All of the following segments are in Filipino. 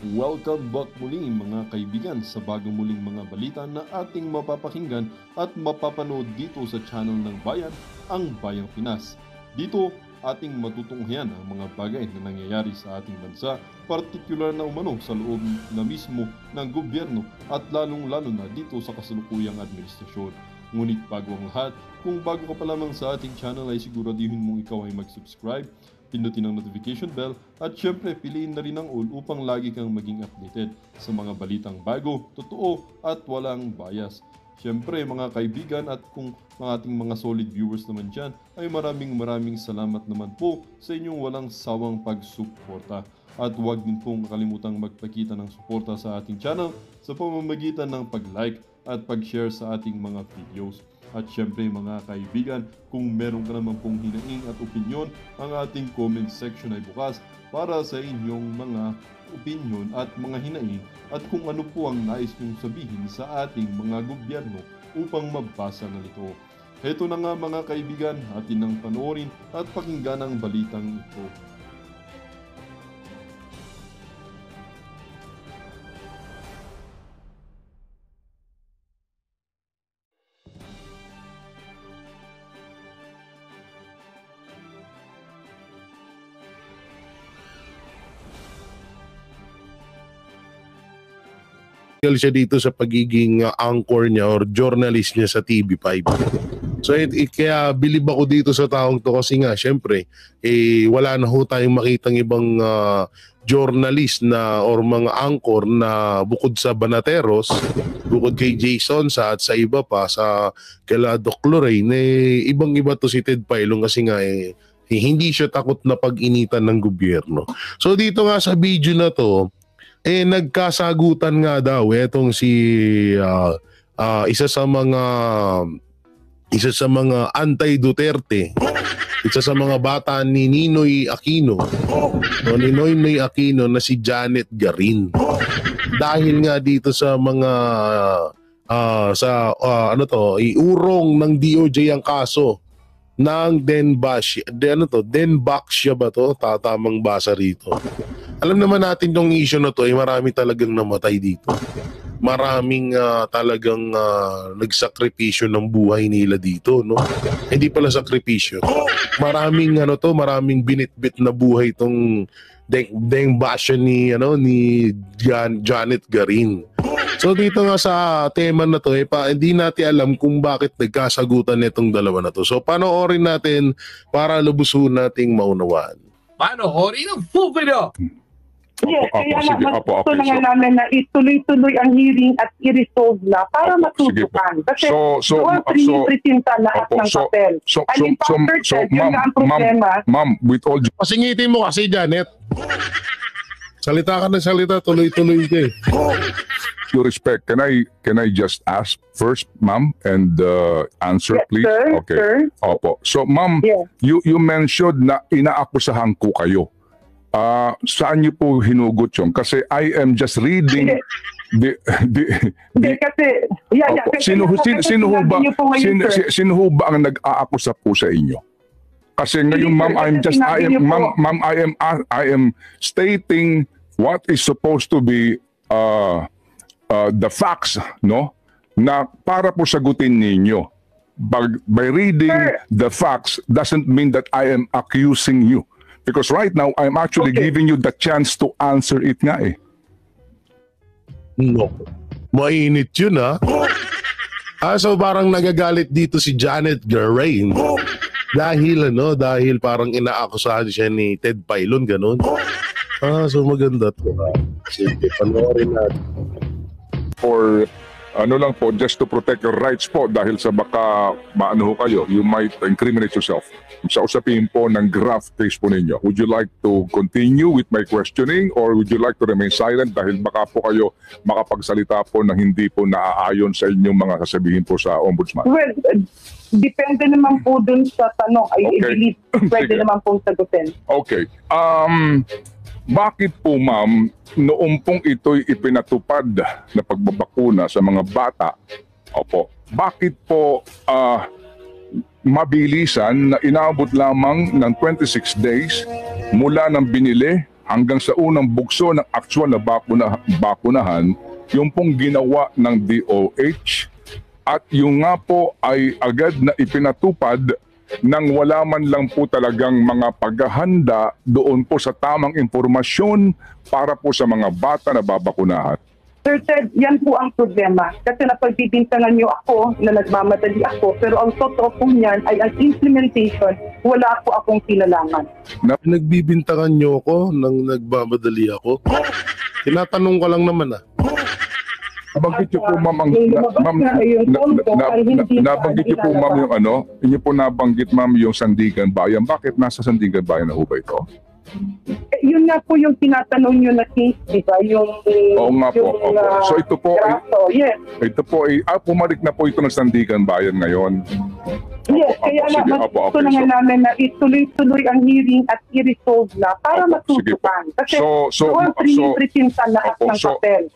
Welcome back muli mga kaibigan sa bagong muling mga balita na ating mapapakinggan at mapapanood dito sa channel ng Bayan, ang Bayang Pinas. Dito ating matutunghayan ang mga bagay na nangyayari sa ating bansa, partikular na umano sa loob na mismo ng gobyerno at lalong-lalo na dito sa kasalukuyang administrasyon. Ngunit bago ang lahat, kung bago ka pa lamang sa ating channel ay siguraduhin mong ikaw ay mag-subscribe, pindutin ang notification bell at syempre piliin na rin ang all upang lagi kang maging updated sa mga balitang bago, totoo at walang bias. Syempre mga kaibigan at kung mga ating mga solid viewers naman dyan ay maraming salamat naman po sa inyong walang sawang pagsuporta. At huwag din pong kalimutang magpakita ng suporta sa ating channel sa pamamagitan ng pag-like at pag-share sa ating mga videos. At syempre mga kaibigan, kung meron ka naman pong hinaing at opinyon, ang ating comment section ay bukas para sa inyong mga opinyon at mga hinaing at kung ano po ang nais nyong sabihin sa ating mga gobyerno upang mabasa na ito. Heto na nga mga kaibigan, atin nang panoorin at pakinggan ang balitang ito. Siya dito sa pagiging anchor niya or journalist niya sa TV5. So kaya bilib ako dito sa taong to kasi nga syempre wala na ho tayong makitang ibang journalist na or mga anchor na bukod sa Banateros, bukod kay Jason at sa iba pa sa kila Doc Lorraine, ibang-iba to si Ted Pailong kasi nga hindi siya takot na pag-initan ng gobyerno. So dito nga sa video na to, nagkasagutan nga daw etong si isa sa mga anti-Duterte, isa sa mga bata ni Ninoy Aquino, ni Noynoy Aquino na si Janet Garin. Dahil nga dito sa mga iurong ng DOJ ang kaso ng Denbaksya ba to? Tatamang basa rito. Alam naman natin yung issue na to marami talagang namatay dito. Maraming talagang nagsakripisyo ng buhay nila dito, no? Hindi pala sakripisyo. Maraming binitbit na buhay tong Denbaksya ni Janet Garin. So dito nga sa tema na to hindi natin alam kung bakit nagkasagutan nitong dalawa na to. So panoorin natin para lubusun nating maunawaan. Panoorin ang full video. Yes, kaya gusto na nga namin na ituloy-tuloy ang hearing at i-resolve na para matutukan. Kasi doon pinipresenta lahat ng papel. Ma'am, with all pasingitin mo kasi, Janet. Salita ka ng salita, tuloy-tuloy ka due respect, can I just ask first, ma'am, and answer, yes, please? Sir, okay. Sir. Opo. So, ma'am, yes. you mentioned na inaakusahan ko kayo. Saan niyo po hinugot yun? Kasi I am just reading Sino ho ba ang nag-aakusa po sa inyo? Kasi ngayon, ma'am, I am stating what is supposed to be the facts, no? Na para po sagutin ninyo. By reading the facts doesn't mean that I am accusing you. Because right now, I'm actually giving you the chance to answer it nga eh. No. Mainit yun so parang nagagalit dito si Janet Garin. Dahil parang inaakusahan siya ni Ted Pailon, ganun. So maganda to. Sige, panoorin natin. For lang po, just to protect your rights po dahil sa baka maano ho kayo, you might incriminate yourself. Sa usapin po ng graft case po ninyo, would you like to continue with my questioning or would you like to remain silent dahil baka po kayo makapagsalita po na hindi po naaayon sa inyong mga sasabihin po sa ombudsman? Well, depende naman po dun sa tanong. I believe pwede naman pong sagutin. Okay. Bakit po, ma'am, noong pong ito'y ipinatupad na pagbabakuna sa mga bata, bakit po mabilisan na inaabot lamang ng 26 days mula ng binili hanggang sa unang bugso ng actual na bakunahan, yung pong ginawa ng DOH at yung nga po ay agad na ipinatupad nang wala man lang po talagang mga paghahanda doon po sa tamang impormasyon para po sa mga bata na babakunahan. Sir Ted, yan po ang problema. Kasi napagbibintangan niyo ako na nagmamadali ako, pero ang totoo po niyan ay ang implementation, wala po akong kinalaman. Nagbibintangan niyo ako nang nagmamadali ako? Tinatanong ko lang naman Nabanggit niyo po ma'am nabanggit niyo po ma'am yung inyo po nabanggit ma'am yung Sandigan Bayan. Bakit nasa Sandigan Bayan na ho ba ito? Yun nga po yung tinatanong nyo na case, di ba? Oo nga po. So ito po, yes. Ito po ay pumalik na po ito ng Sandigan Bayan ngayon. Yes, kaya gusto na nga namin na ituloy-tuloy ang hearing at i-resolve na para matutukan. Kasi doon pinipresinta lahat ng papel.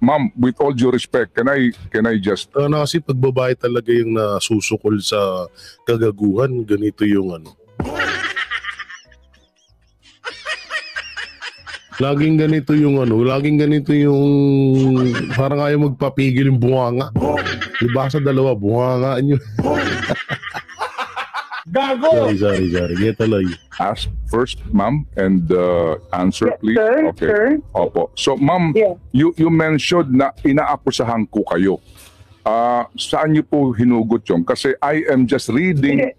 Ma'am, with all due respect, can I just... Kasi pagbabae talaga yung nasusukol sa kagaguhan, ganito yung laging ganito yung parang ayaw magpapigil yung bunganga. Diba sa dalawa, bungangaan nyo. Gago! Sorry. Get alay. Ask first, ma'am, and answer, yes, please. Sir, okay. Sir. Opo. So, ma'am, yes. you mentioned na inaakusahan ko kayo. Saan niyo po hinugot yun? Kasi I am just reading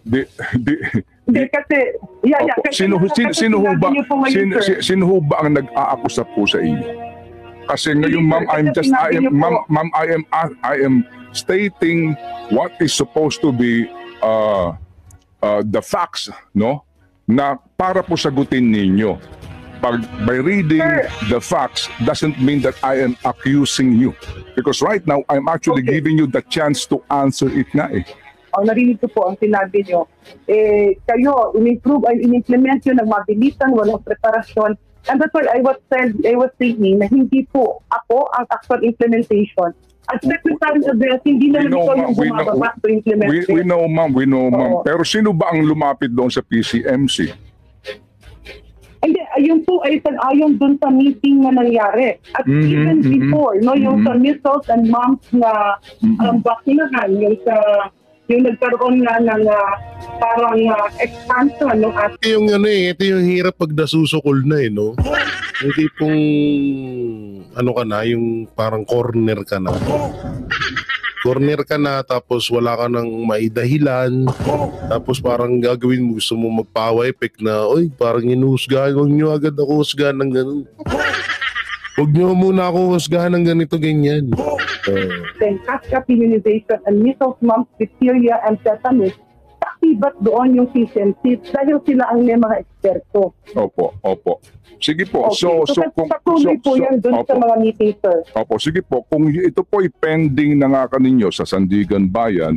Hindi kasi sino ho ba ang nag-aakusa po sa inyo? Kasi ngayon ma'am I am stating what is supposed to be the facts, no? Na para po sagutin ninyo. By reading the facts doesn't mean that I am accusing you, because right now I'm actually giving you the chance to answer it nga eh. Narinig ko po ang sinabi nyo. Kayo, in-improve ay in-implement yun ng mabilisan, walang preparasyon. And that's why I was saying na hindi po ako ang actual implementation. As Secretary of Health, hindi naman ikaw yung bumababa to implement it. We know, ma'am. Pero sino ba ang lumapit doon sa PCMC? Hindi, ayun po ay ayon dun sa meeting na nangyari. At even before, yung sa measles and mumps na bakinahan, yung nagkaroon nga ng parang expansion ng ating... Ito yung hirap pag nasusukol na no? Hindi pong yung parang corner ka na. Corner ka na, tapos wala ka nang maidahilan, tapos parang gagawin mo, gusto mo magpawa effect na, parang inuhusgahan, huwag nyo agad ako husgahan ng ganun. Huwag nyo muna ako husgahan ng ganito, ganyan. Then ASCAP immunization and measles, mumps, diphtheria, and tetanus, kakibat doon yung PCMC dahil sila ang may mga eksperto. Opo. Sige po. Okay. So patuloy po yan doon sa mga meeting, sir. Opo, sige po. Kung ito po ay pending na nga kaninyo sa Sandigan Bayan,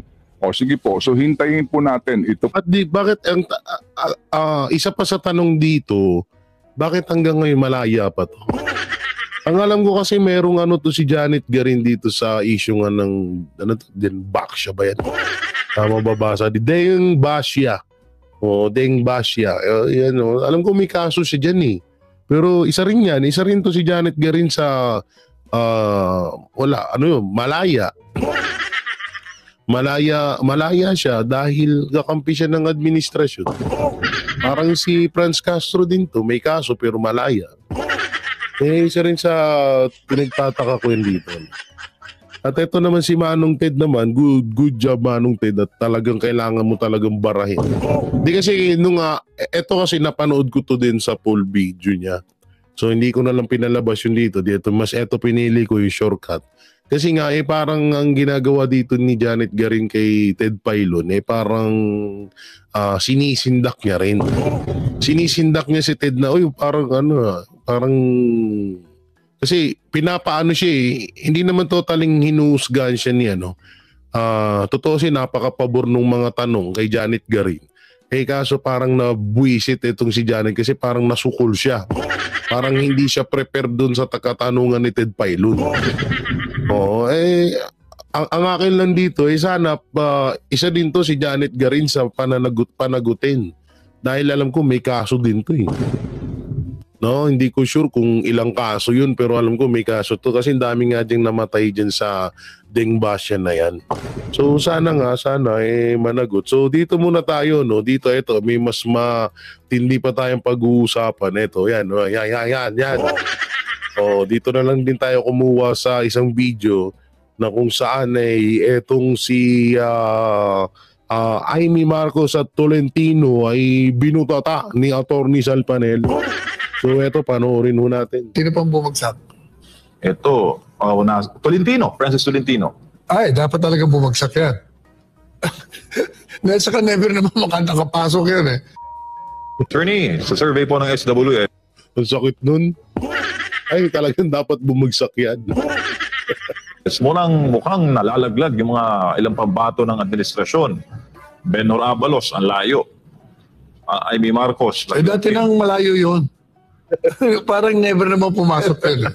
sige po. So hintayin po natin ito. At bakit isa pa sa tanong dito, bakit hanggang ngayon malaya pa to? Ang alam ko kasi merong si Janet Garin dito sa issue nga ng Baksya ba yan? Tama babasa? Deng Basya. Deng Basya. Alam ko may kaso siya dyan eh. Pero isa rin to si Janet Garin sa Malaya. Malaya siya dahil kakampi siya ng administrasyon. Parang si Franz Castro din to, may kaso pero malaya. Isa rin sa pinagtataka ko yun dito. At ito naman si Manong Ted naman, good job Manong Ted, at talagang kailangan mo talagang barahin. Hindi kasi ito kasi napanood ko to din sa full video niya. So hindi ko na lang pinalabas yun dito. Ito pinili ko yung shortcut. Kasi nga parang ang ginagawa dito ni Janet Garin kay Ted Pailon parang sinisindak niya rin. Sinisindak niya si Ted na parang kasi pinapaano siya hindi naman totaling hinuhusgahan siya niya totoo napakapabor ng mga tanong kay Janet Garin. Kaso parang nabuisit itong si Janet kasi parang nasukol siya. Parang hindi siya prepared dun sa katanungan ni Ted Pailon. Ang akin lang dito sana isa din to si Janet Garin sa panagutin. Dahil alam ko may kaso din to eh. No, hindi ko sure kung ilang kaso yun, pero alam ko may kaso to kasi dami nga ding namatay dyan sa Dengbasya na yan. So sana managot. So dito muna tayo, no? Dito ito, may mas matindi pa tayong pag-uusapan. Ito, yan. Oh, dito na lang din tayo kumuha sa isang video na kung saan ay etong si Amy Marcos at Tolentino ay binutata ni Attorney Salpanel. So eto, panoorin ho natin. Sino pang bumagsak? Ito, Tolentino, Francis Tolentino. Ay, dapat talaga bumagsak yan. Dahil saka never naman makakapasok yan eh. Attorney, sa survey po ng SWF, Ang sakit nun. Ay, talagang dapat bumagsak yan. mukhang nalalaglag yung mga ilang pambato ng administrasyon. Benhur Abalos, ang layo. Amy Marcos. Ay, dati nang malayo yun. Parang never naman pumasok yun.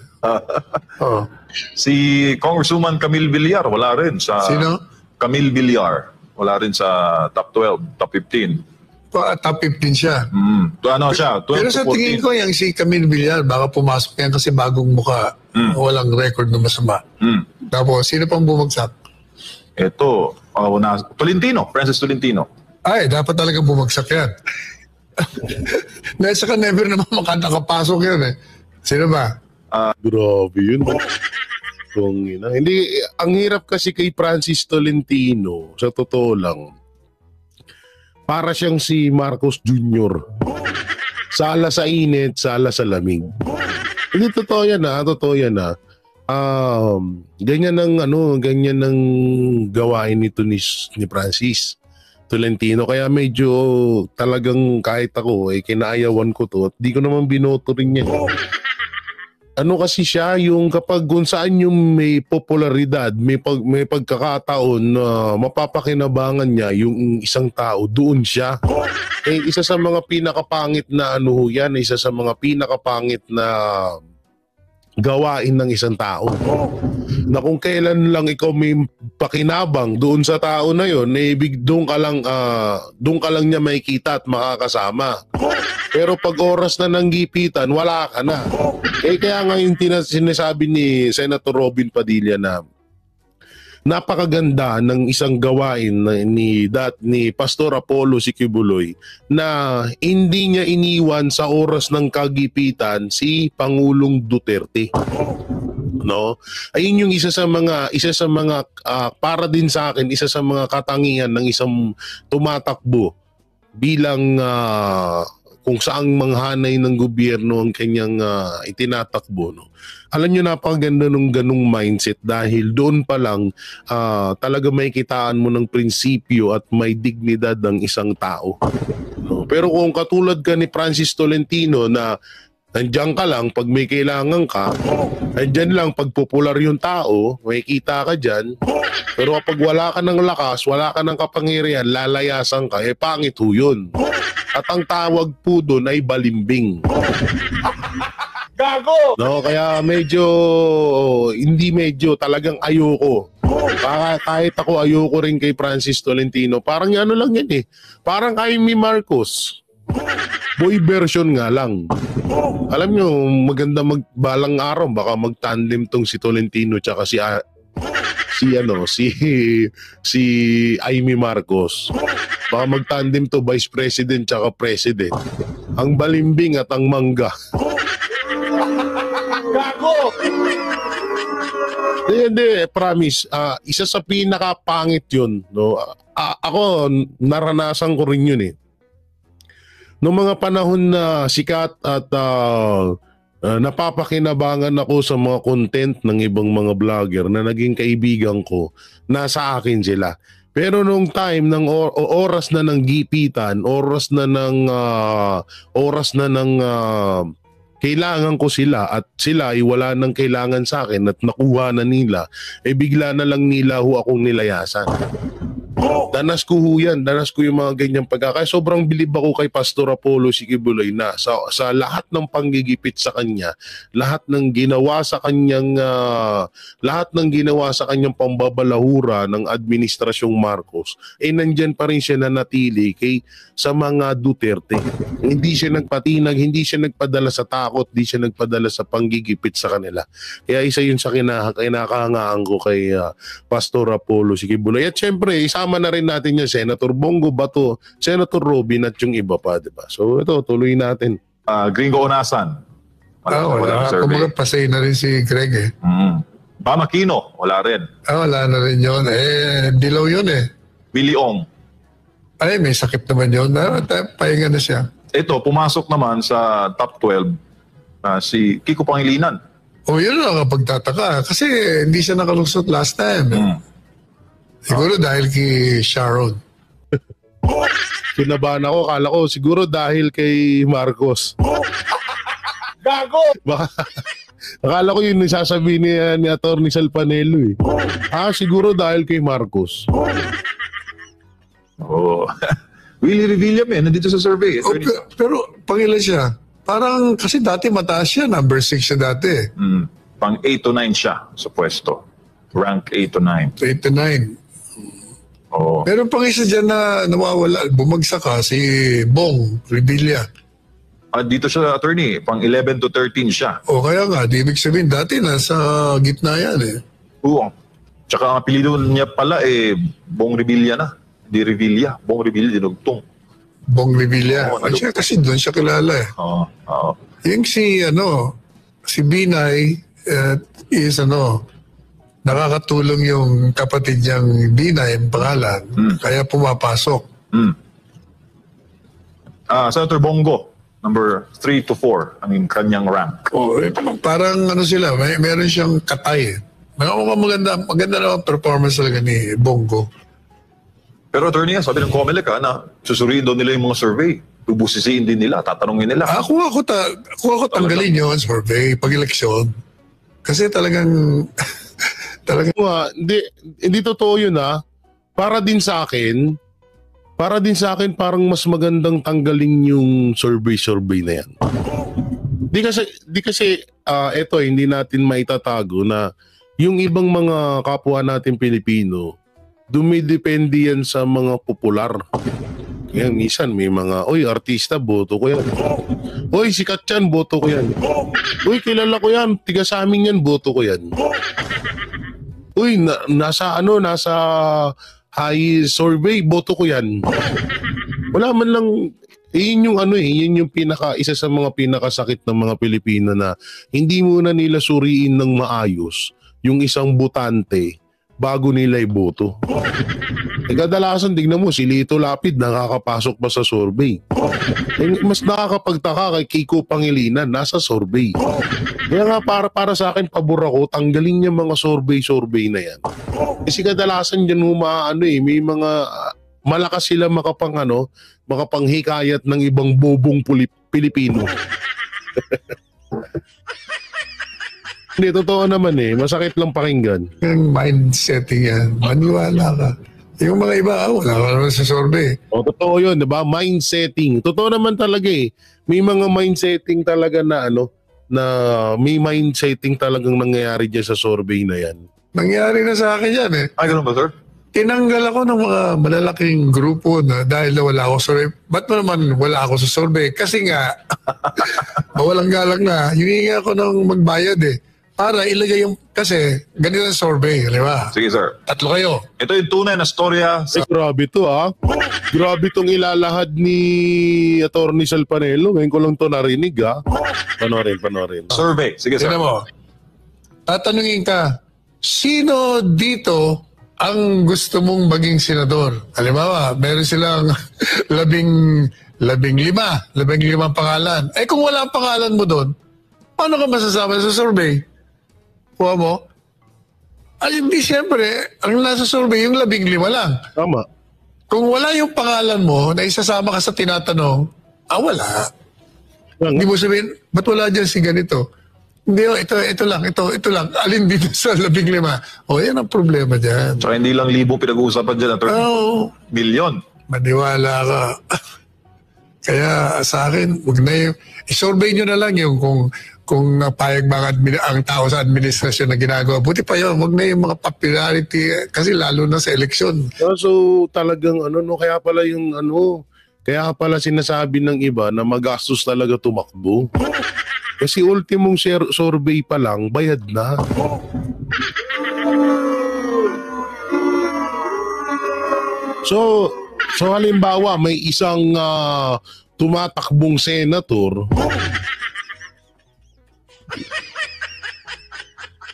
Oh. Si Congresswoman Camille Villar, wala rin sa... Sino? Camille Villar, wala rin sa top 12, top 15. Top 15 siya. Ano siya? 12 Pero to sa 14. tingin ko, yung si Camille Villar, baka pumasok yan kasi bagong mukha. Walang record na masama. Tapos, sino pang bumagsak? Ito, Tolentino, Francis Tolentino. Ay, dapat talaga bumagsak yan. Dahil saka never naman makakapasok yan eh. Sino ba? Grabe yun. Hindi, ang hirap kasi kay Francis Tolentino, sa totoo lang, para siyang si Marcos Jr. Sala sa init, sala sa lamig. Hindi, totoo yan na. Ganyan ang gawain nito ni Francis Tolentino. Kaya medyo talagang kahit ako, kinaayawan ko to at di ko naman binoto rin yan. Ano kasi siya, yung kapag kung saan yung may popularidad, may pagkakataon na mapapakinabangan niya yung isang tao, doon siya. Isa sa mga pinakapangit na yan, isa sa mga pinakapangit na gawain ng isang tao. Na kung kailan lang ikaw may pakinabang doon sa tao na yon, doon ka lang niya makikita at makakasama. Pero pag oras na ng gipitan, wala ka na. Kaya nga yung sinasabi ni Senator Robin Padilla na napakaganda ng isang gawain ni Pastor Apollo Siquibuloy na hindi niya iniwan sa oras ng kagipitan si Pangulong Duterte. No? Ayun yung isa sa mga para din sa akin, isa sa mga katangian ng isang tumatakbo bilang kung saang manghanay ng gobyerno ang kanyang itinatakbo. No? Alam nyo, napakaganda ng ganung mindset dahil doon pa lang talaga may kitaan mo ng prinsipyo at may dignidad ng isang tao. No? Pero kung katulad ka ni Francis Tolentino na nandiyan ka lang pag may kailangan ka, nandiyan lang pag popular yung tao, may kita ka dyan, pero kapag wala ka ng lakas, wala ka ng kapangyarihan, lalayasan ka, pangit ho yun. At ang tawag po doon ay balimbing. Gago! No, kaya talagang ayoko. Kahit ako ayoko rin kay Francis Tolentino. Parang ano lang yan eh. Parang Amy Marcos. Boy version nga lang. Alam nyo, maganda balang araw, baka mag-tandem tong si Tolentino tsaka si Amy Marcos. Baka mag-tandem to Vice President tsaka President. Ang balimbing at ang mangga. Gago! Hindi, promise. Isa sa pinakapangit yun. No? Ako, naranasan ko rin yun eh. Noong mga panahon na sikat at napapakinabangan ako sa mga content ng ibang mga vlogger na naging kaibigan ko, nasa akin sila. Pero nung time ng oras na ng gipitan, oras na ng kailangan ko sila at sila ay wala nang kailangan sa akin at nakuha na nila, bigla na lang nila akong nilayasan. Danas ko ho yan. Danas ko yung mga ganyang Kaya sobrang bilib ako kay Pastor Apollo Sikibuloy na sa lahat ng panggigipit sa kanya, lahat ng ginawa sa kanyang pambabalahura ng administrasyong Marcos, nandyan pa rin siya nanatili sa mga Duterte. Hindi siya nagpatinag, hindi siya nagpadala sa takot, hindi siya nagpadala sa panggigipit sa kanila. Kaya isa yun sa kinakahangaan ko kay Pastor Apollo Sikibuloy. At syempre, isama na rin natin yung Senator Bongo Bato, Senator Robin at yung iba pa, diba? So ito, tuloy natin. Gringo Onasan. Wala. Kumaga pasay na rin si Greg eh. Bam Aquino, wala rin. Wala na rin yun. Dilaw yun eh. Willie Ong. Ay, may sakit naman yun. Pahinga na siya. Ito, pumasok naman sa top 12 si Kiko Pangilinan. Yun lang ang pagtataka. Kasi hindi siya nakalusot last time. Siguro dahil kay Sharon. Kinabahan ako, kala ko siguro dahil kay Marcos. Gago! Baka, akala ko yun yung sasabihin ni Atty. Salpanelo eh. Siguro dahil kay Marcos. Willie Revilla nandito sa survey. Pero pangilan siya? Parang kasi dati mataas siya, number 6 siya dati. Pang 8 to 9 siya sa pwesto. Rank 8 to 9. 8 to 9. Pero pang isa dyan na nawawala, bumagsak si Bong Revilla. Dito siya, attorney, pang 11 to 13 siya. Kaya nga, di ibig sabihin, dati nasa gitna yan eh. Oo. Tsaka ang apelido niya pala Bong Revilla na. Di Revilla. Bong Revilla, dinugtong. Bong Revilla. Kasi doon siya kilala eh. Yung si Binay is nakakatulong yung kapatid niyang Binay, ang pangalan. Kaya pumapasok. Senator Bongo, number 3 to 4, kanyang rank. Parang sila, meron siyang katay. Maganda na ang performance talaga ni Bongo. Pero attorney, sabi ng COMELEC na susuriin daw nila yung mga survey. Bubusisiin din nila, tatanungin nila. Kung ako tanggalin yun, survey, pag-eleksyon. Kasi talagang hindi totoo yun Para din sa akin parang mas magandang tanggalin yung survey na yan. Di kasi eto hindi natin maitatago na yung ibang mga kapwa natin Pilipino dumidepende yan sa mga popular. Kaya minsan may mga, artista, boto ko yan. Sikat yan, boto ko yan. Kilala ko yan, tiga sa amin yan, boto ko yan. Nasa high survey, boto ko yan. Wala man lang, yun yung isa sa mga pinakasakit ng mga Pilipino na hindi muna nila suriin ng maayos yung isang botante bago nila iboto. Kadalasan, tignan mo, si Lito Lapid nakakapasok pa sa survey. Mas nakakapagtaka kay Kiko Pangilinan, nasa survey. Kaya nga para sa akin, pabor ako, tanggalin niya mga survey na yan. Kasi kadalasan dyan may mga malakas sila makapanghikayat ng ibang bobong Pilipino. Hindi, totoo naman masakit lang pakinggan. Yung mindsetting yan, maniwala ka. Yung mga iba, wala ka naman sa survey. Totoo yun, diba? Mindsetting. Totoo naman talaga May mga mindsetting talaga na may mindsetting talagang nangyayari dyan sa survey na yan. Nangyari na sa akin yan Ganun ba, sir? Tinanggal ako ng mga malalaking grupo dahil wala ako sa survey. Ba't mo naman wala ako sa survey? Kasi nga, mawalang galang na, hiningi ako ng magbayad para ilagay kasi ganito ang survey, di ba? Sige, sir. 3 kayo. Ito yung tunay na storya sa... Grabe to Grabe tong ilalahad ni Atty. Salpanelo. Ngayon ko lang to narinig Panorin. survey. Sige, sir. Tignan mo. Tatanungin ka, sino dito ang gusto mong maging senador? Halimbawa, meron silang 15 pangalan. Kung wala ang pangalan mo doon, paano ka masasama sa survey? Kuha mo? Hindi, siyempre, ang nasa survey, yung 15 lang. Tama. Kung wala yung pangalan mo na isasama ka sa tinatanong, wala. Hindi mo sabihin, ba't wala dyan si ganito? Hindi, ito lang. Alin dito sa 15? O, yan ang problema dyan. Tsaka hindi lang libo pinag-uusapan dyan, Attorney. Oo. Milyon. Maniwala ka. Kaya sa akin, wag na yung, isurvey nyo na lang yung kung payag ang tao sa administrasyon na ginagawa. Buti pa yun, wag na yung mga popularity kasi lalo na sa eleksyon. So talagang kaya pala sinasabi ng iba na magastos talaga tumakbo. Kasi ultimong survey pa lang, bayad na. So halimbawa may isang tumatakbong senator.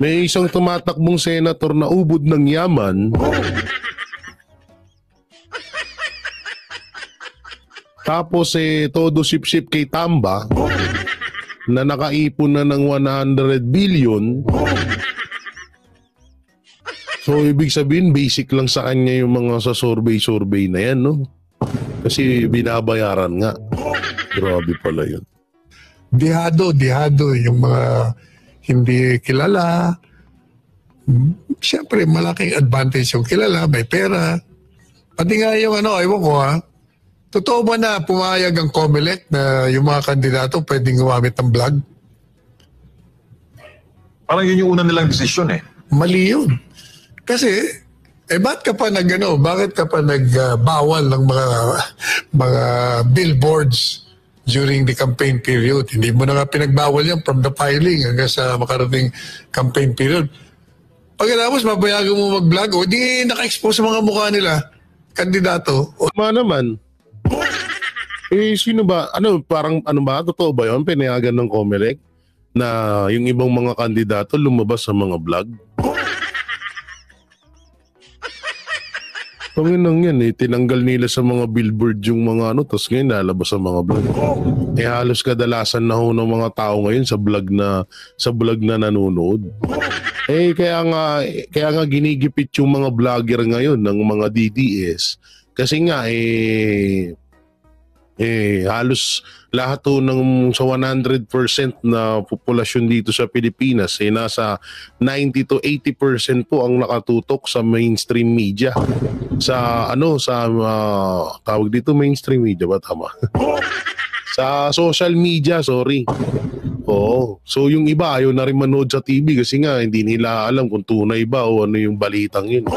May isang tumatakbong senator na ubod ng yaman. Tapos todo sip-sip kay Tamba na nakaipon na ng 100 billion. So ibig sabihin basic lang sa kanya yung mga sa survey na yan, no? Kasi binabayaran nga. Grabe pala yun. Dihado yung mga hindi kilala. Siyempre malaking advantage yung kilala, may pera. Pati nga yung ewan ko totoo ba na pumayag ang COMELEC na yung mga kandidato pwedeng gumamit ng vlog? Parang yun yung unang nilang desisyon eh. Mali yun. Kasi, bakit ka pa nagbawal ng mga billboards during the campaign period? Hindi mo na nga pinagbawal yan from the filing hanggang sa makarating campaign period. Pagkatapos, mabayagan mo mag-vlog, o di naka-expose sa mga mukha nila, kandidato. Tama naman. Sino ba? Totoo ba yun? Pinayagan ng COMELEC na yung ibang mga kandidato lumabas sa mga vlog? Panginang yan tinanggal nila sa mga billboard yung mga tapos ngayon lalabas sa mga vlog. Halos kadalasan na ho ng mga tao ngayon sa vlog na nanonood. Kaya nga ginigipit yung mga vlogger ngayon ng mga DDS kasi nga halos lahat sa 100% na populasyon dito sa Pilipinas nasa 90 to 80% po ang nakatutok sa mainstream media. Tawag dito mainstream media ba tama? Sa social media, sorry. Oo. So yung iba ayaw na rin manood sa TV kasi nga hindi nila alam kung tunay ba o ano yung balitang yun.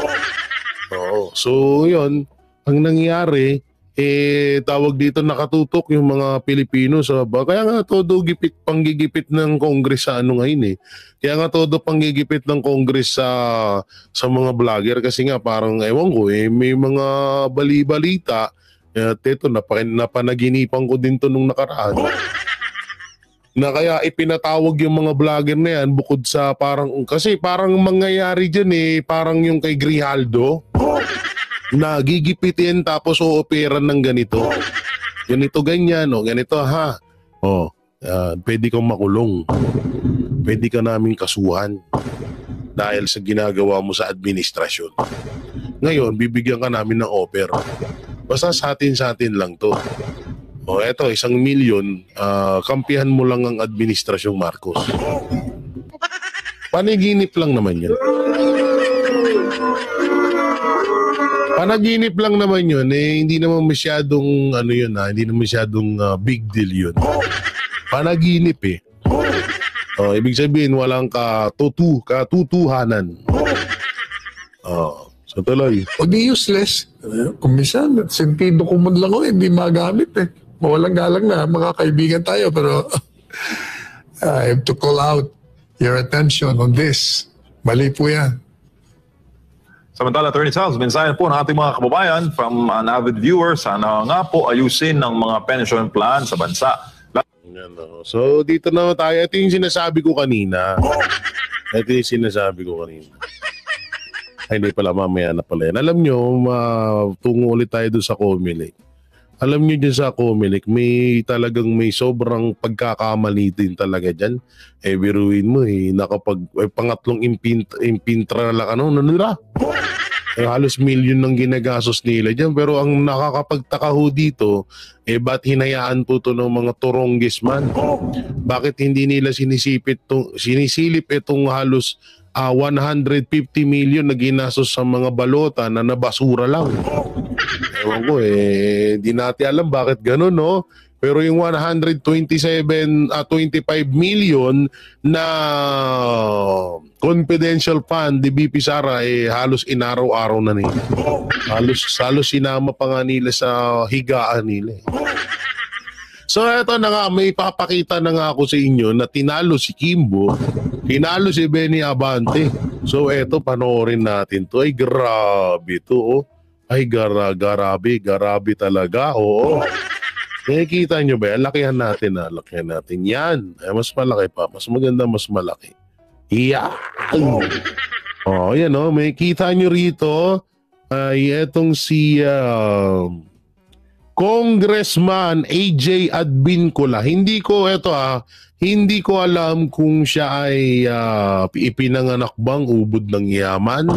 Oo. So yun, ang nangyari tawag dito nakatutok yung mga Pilipino kaya nga todo panggigipit ng Congress sa ngayon Kaya nga todo panggigipit ng Congress sa mga vlogger kasi nga parang ewan ko may mga bali-balita at ito napanaginipan ko din to nung nakaraan na kaya ipinatawag yung mga vlogger na yan bukod sa parang mangyayari dyan parang yung kay Grijaldo na gigipitin tapos ooperan ng ganito ganyan ganito pwede kang makulong, pwede ka naming kasuhan dahil sa ginagawa mo sa administrasyon. Ngayon bibigyan ka namin ng offer, basta sa atin lang to. Eto 1 milyon, kampihan mo lang ang administrasyong Marcos. Panaginip lang naman yan. Panaginip lang naman yun hindi naman masyadong hindi naman masyadong big deal yun. Panaginip ibig sabihin walang katutuhanan. So tuloy. O di useless. Kung minsan, sentido komon lang hindi magamit Mawalang galang na mga kaibigan tayo pero I have to call out your attention on this. Mali po yan. Samantala, Attorney Charles, mensahe po ng ating mga kababayan from an avid viewer, sana nga po ayusin ng mga pension plan sa bansa. So dito na tayo. Ito yung sinasabi ko kanina. Ay, hindi pala, mamaya na pala yan. Alam nyo, tungo ulit tayo doon sa COMELEC. Alam nyo dyan sa COMELEC, may sobrang pagkakamali din talaga dyan. Biruin mo, pangatlong impintra na lang, Halos milyon ng ginagastos nila dyan. Pero ang nakakapagtaka ho dito, ba't hinayaan po to ng mga turonggis man? Bakit hindi nila sinisilip itong halos 150 million na ginastos sa mga balota na nabasura lang? Ewan ko di natin alam bakit ganun, no? Pero yung 25 million na confidential fund ni BP Sara halos inaraw-araw na nila. Halos sinama pa nga nila sa higaan nila. So eto na nga, may papakita na nga ako sa inyo na tinalo si Kimbo, tinalo si Benny Abante. So eto, panoorin natin to. Ay grabe to, oh. Ay grabe talaga, oo. Nakikita nyo ba? Lakihan natin. Yan. Mas malaki pa. Mas maganda, mas malaki. Yan. Yan may kita nyo rito. Etong si Congressman AJ Advincula. Hindi ko alam kung siya ay ipinanganak bang ubod ng yaman.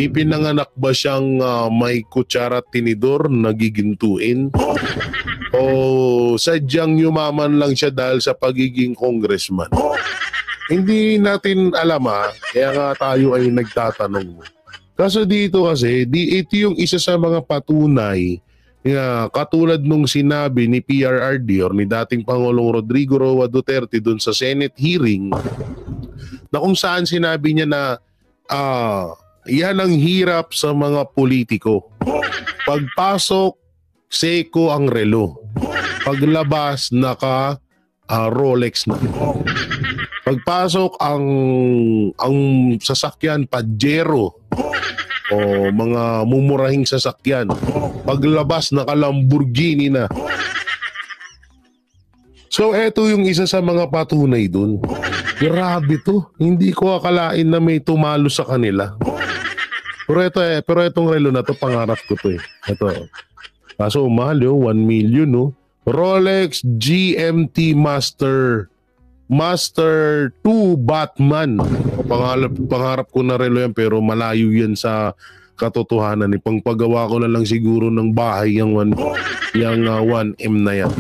Ipinanganak ba siyang may kutsara at tinidor na gigintuin? O sadyang yumaman lang siya dahil sa pagiging congressman? Hindi natin alam kaya nga tayo ay nagtatanong. Kaso dito kasi, ito yung isa sa mga patunay na katulad nung sinabi ni PRRD or ni dating Pangulong Rodrigo Roa Duterte dun sa Senate hearing na kung saan sinabi niya na yan ang hirap sa mga politiko. Pagpasok, seko ang relo. Paglabas, naka Rolex na. Pagpasok, ang sasakyan, Pajero o mga mumurahing sasakyan. Paglabas, naka Lamborghini na. So, eto yung isa sa mga patunay dun. Grabe to. Hindi ko akalain na may tumalo sa kanila. Pero etong relo na to, pangarap ko to Ito. Kaso mahal 1 million Rolex GMT Master 2 Batman. Pangarap ko na relo yan pero malayo yan sa katotohanan. Pangpagawa ko na lang siguro ng bahay yung 1M na yan.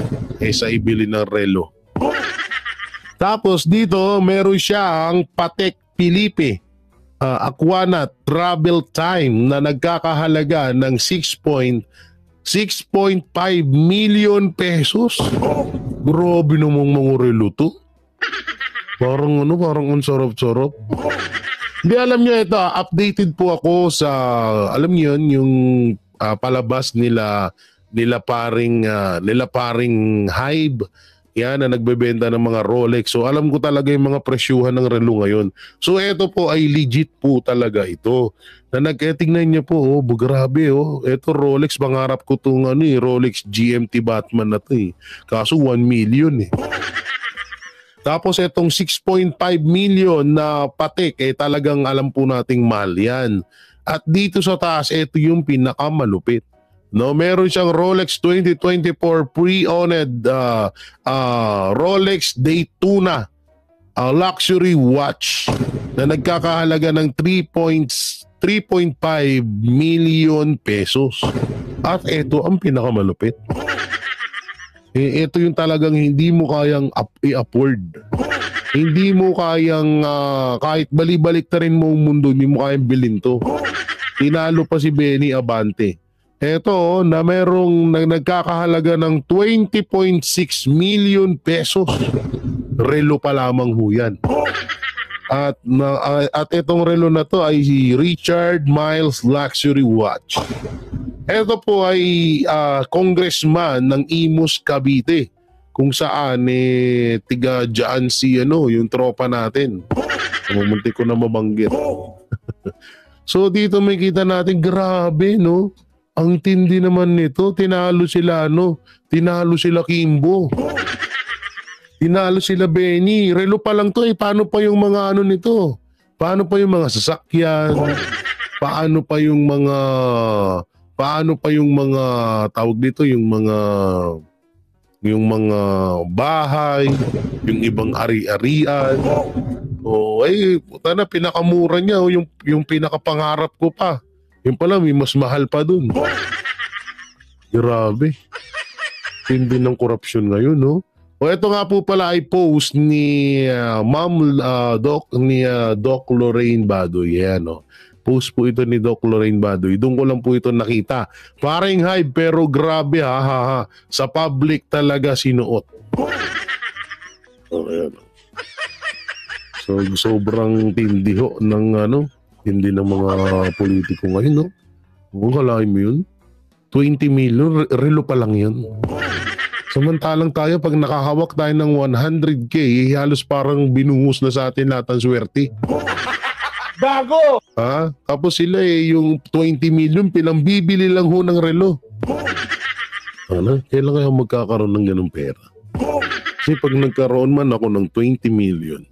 Sa ibili ng relo. Tapos dito meron siyang Patek Philippe Aquana Travel Time na nagkakahalaga ng 6.5 million pesos. Grabe namang mga relo to. Parang ang sarap-sarap. Hindi, alam nyo ito, updated po ako sa, alam nyo yun, yung palabas nila paring Hive. Yan, na nagbebenta ng mga Rolex. So alam ko talaga yung mga presyuhan ng relo ngayon. So ito po ay legit po talaga ito. Na tingnan niyo po, grabe Ito Rolex, pangarap ko itong Rolex GMT Batman na to Kaso 1 million Tapos itong 6.5 million na Patek, talagang alam po nating mahal yan. At dito sa taas, ito yung pinakamalupit. Meron siyang Rolex 2024 pre-owned Rolex Daytona luxury watch na nagkakahalaga ng 3.5 million pesos. At ito ang pinakamalupit. Ito yung talagang hindi mo kayang i-afford. Hindi mo kayang kahit balibalik na rin mo ang mundo, hindi mo kayang bilhin to. Tinalo pa si Benny Abante. Ito na merong nagkakahalaga ng 20.6 million pesos. Relo pa lamang ho yan. At itong relo na to ay si Richard Miles Luxury Watch. Ito po ay congressman ng Imus Cavite, kung saan tiga dyan si yung tropa natin. Munti ko na mabanggit. So dito may kita natin, grabe ang tindi naman nito. Tinalo sila Kimbo. Tinalo sila Benny. Relo pa lang to paano pa yung mga nito? Paano pa yung mga sasakyan? Paano pa yung mga tawag dito, yung mga bahay, yung ibang ari-arian. Puta na, pinakamura niya yung pinakapangarap ko pa. Yung pala, may mas mahal pa dun. Grabe. Hindi ng korupsyon ngayon, no? O ito nga po pala ay post ni Doc Lorraine Badoy. Yan, no? Post po ito ni Doc Lorraine Badoy. Doon ko lang po ito nakita. Parang hype pero grabe ha. Sa public talaga sinuot. O, ayan. So, sobrang tindi ho ng hindi ng mga politiko ngayon, no? Kung kalahin mo yun, 20 million, relo pa lang yun. Samantalang tayo, pag nakahawak tayo ng 100K, halos parang binuhos na sa atin lahat ang swerte. Gago! Ha? Tapos sila yung 20 million, pinambibili lang ho ng relo. Ano? Kailan kaya magkakaroon ng ganung pera? Kasi pag nagkaroon man ako ng 20 million,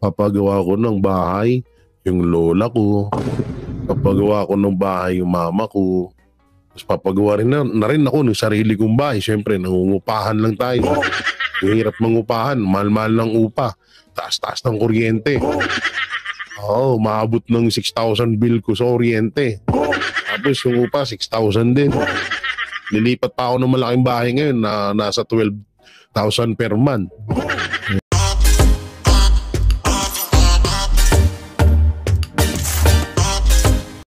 papagawa ko ng bahay yung lola ko, papagawa ko ng bahay yung mama ko, tapos papagawa rin na rin ako ng sarili kong bahay. Siyempre, nangungupahan lang tayo. Hirap mangupahan, mahal-mahal ng upa, taas-taas ng kuryente. Oo, maabot ng 6,000 bill ko sa kuryente. Tapos yung upa, 6,000 din. Lilipat pa ako ng malaking bahay ngayon na nasa 12,000 per month.